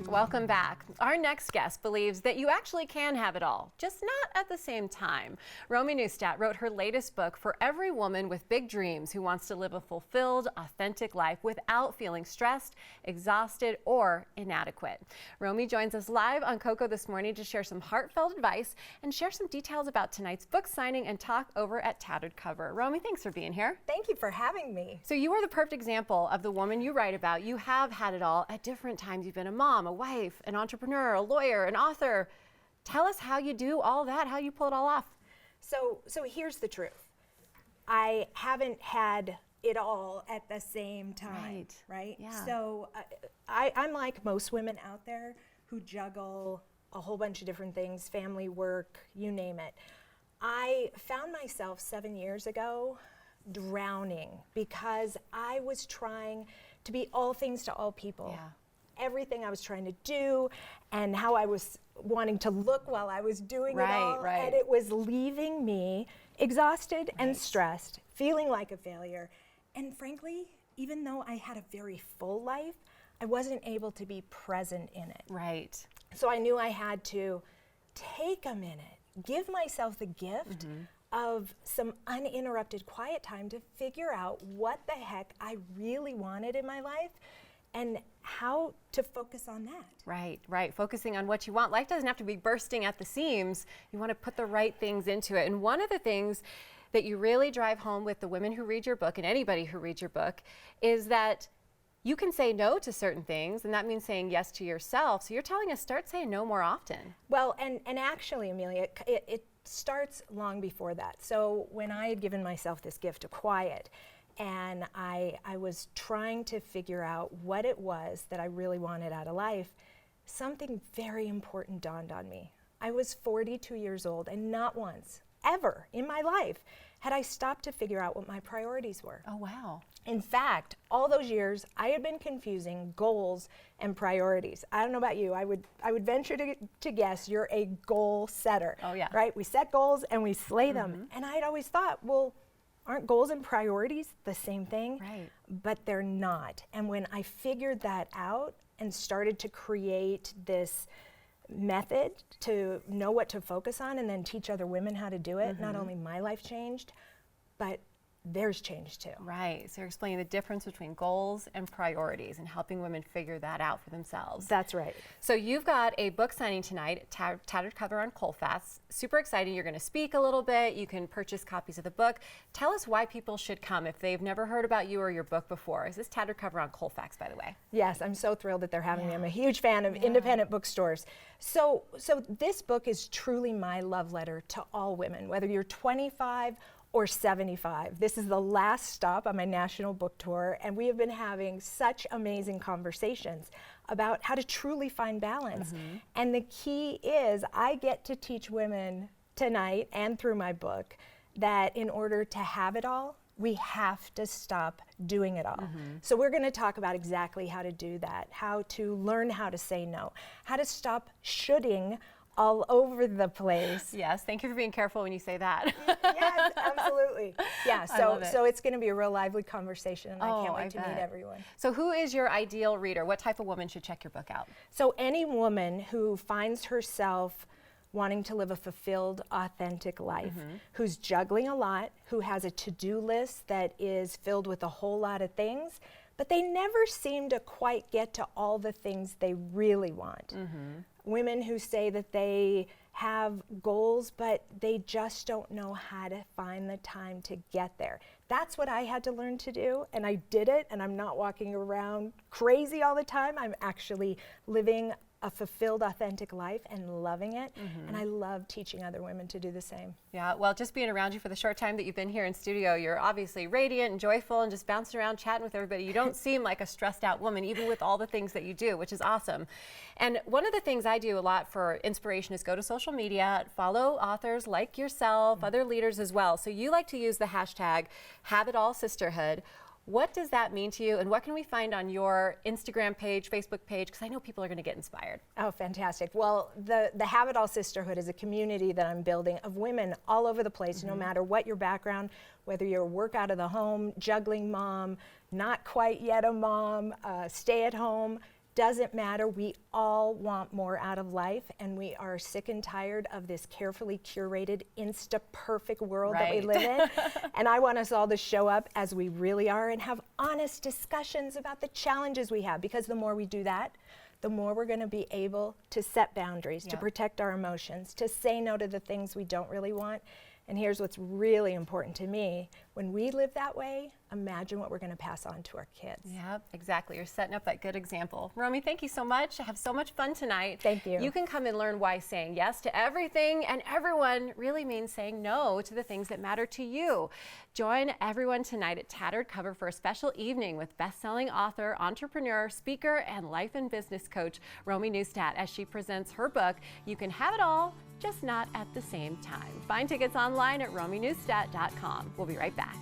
Welcome back. Our next guest believes that you actually can have it all, just not at the same time. Romi Neustadt wrote her latest book for every woman with big dreams who wants to live a fulfilled, authentic life without feeling stressed, exhausted, or inadequate. Romi joins us live on Coco this morning to share some heartfelt advice and share some details about tonight's book signing and talk over at Tattered Cover. Romi, thanks for being here. Thank you for having me. So you are the perfect example of the woman you write about. You have had it all at different times. You've been a mom, a wife, an entrepreneur, a lawyer, an author. Tell us how you do all that, how you pull it all off. So here's the truth. I haven't had it all at the same time, right? Yeah. So I'm like most women out there who juggle a whole bunch of different things, family, work, you name it. I found myself 7 years ago drowning because I was trying to be all things to all people. Yeah. Everything I was trying to do and how I was wanting to look while I was doing it all. Right. And it was leaving me exhausted and stressed, feeling like a failure. And frankly, even though I had a very full life, I wasn't able to be present in it. Right. So I knew I had to take a minute, give myself the gift of some uninterrupted quiet time to figure out what the heck I really wanted in my life and how to focus on that. Right. Focusing on what you want. Life doesn't have to be bursting at the seams. You want to put the right things into it. And one of the things that you really drive home with the women who read your book and anybody who reads your book is that you can say no to certain things, and that means saying yes to yourself. So you're telling us start saying no more often. Well, and actually, Amelia, it starts long before that. So when I had given myself this gift of quiet, and I was trying to figure out what it was that I really wanted out of life, something very important dawned on me. I was 42 years old, and not once, ever in my life, had I stopped to figure out what my priorities were. Oh, wow. In fact, all those years, I had been confusing goals and priorities. I don't know about you. I would venture to guess you're a goal setter. Oh, yeah. Right? We set goals and we slay them. And I'd always thought, well, aren't goals and priorities the same thing? Right. But they're not. And when I figured that out and started to create this method to know what to focus on and then teach other women how to do it, not only my life changed, but theirs changed too. Right. So you're explaining the difference between goals and priorities and helping women figure that out for themselves. That's right. So you've got a book signing tonight, Tattered Cover on Colfax. Super exciting. You're going to speak a little bit. You can purchase copies of the book. Tell us why people should come if they've never heard about you or your book before. Is this Tattered Cover on Colfax, by the way? Yes, I'm so thrilled that they're having me. I'm a huge fan of independent bookstores. So this book is truly my love letter to all women, whether you're 25 or 75. This is the last stop on my national book tour, and we have been having such amazing conversations about how to truly find balance. And the key is I get to teach women tonight and through my book that in order to have it all, we have to stop doing it all. So we're going to talk about exactly how to do that, how to learn how to say no, how to stop shoulding all over the place. Yes, thank you for being careful when you say that. Yes, absolutely. Yeah, so it's going to be a real lively conversation, and I can't wait to meet everyone. So who is your ideal reader? What type of woman should check your book out? So any woman who finds herself wanting to live a fulfilled, authentic life, who's juggling a lot, who has a to-do list that is filled with a whole lot of things, but they never seem to quite get to all the things they really want. Women who say that they have goals, but they just don't know how to find the time to get there. That's what I had to learn to do, and I did it, and I'm not walking around crazy all the time. I'm actually living a fulfilled, authentic life and loving it, and I love teaching other women to do the same. Yeah, well, just being around you for the short time that you've been here in studio, you're obviously radiant and joyful and just bouncing around chatting with everybody. You don't seem like a stressed out woman, even with all the things that you do, which is awesome. And one of the things I do a lot for inspiration is go to social media, follow authors like yourself, other leaders as well. So you like to use the hashtag #HaveItAllSisterhood. What does that mean to you, and what can we find on your Instagram page, Facebook page? Because I know people are going to get inspired. Oh, fantastic. Well, the Have It All Sisterhood is a community that I'm building of women all over the place, no matter what your background, whether you're work out of the home, juggling mom, not quite yet a mom, stay at home, doesn't matter. We all want more out of life, and we are sick and tired of this carefully curated, insta-perfect world that we live in. And I want us all to show up as we really are and have honest discussions about the challenges we have, because the more we do that, the more we're going to be able to set boundaries, to protect our emotions, to say no to the things we don't really want. And here's what's really important to me. When we live that way, imagine what we're going to pass on to our kids. Yep, exactly. You're setting up that good example. Romi, thank you so much. I have so much fun tonight. Thank you. You can come and learn why saying yes to everything and everyone really means saying no to the things that matter to you. Join everyone tonight at Tattered Cover for a special evening with best-selling author, entrepreneur, speaker, and life and business coach Romi Neustadt as she presents her book, You Can Have It All, Just Not at the Same Time. Find tickets online at romineustadt.com. We'll be right back.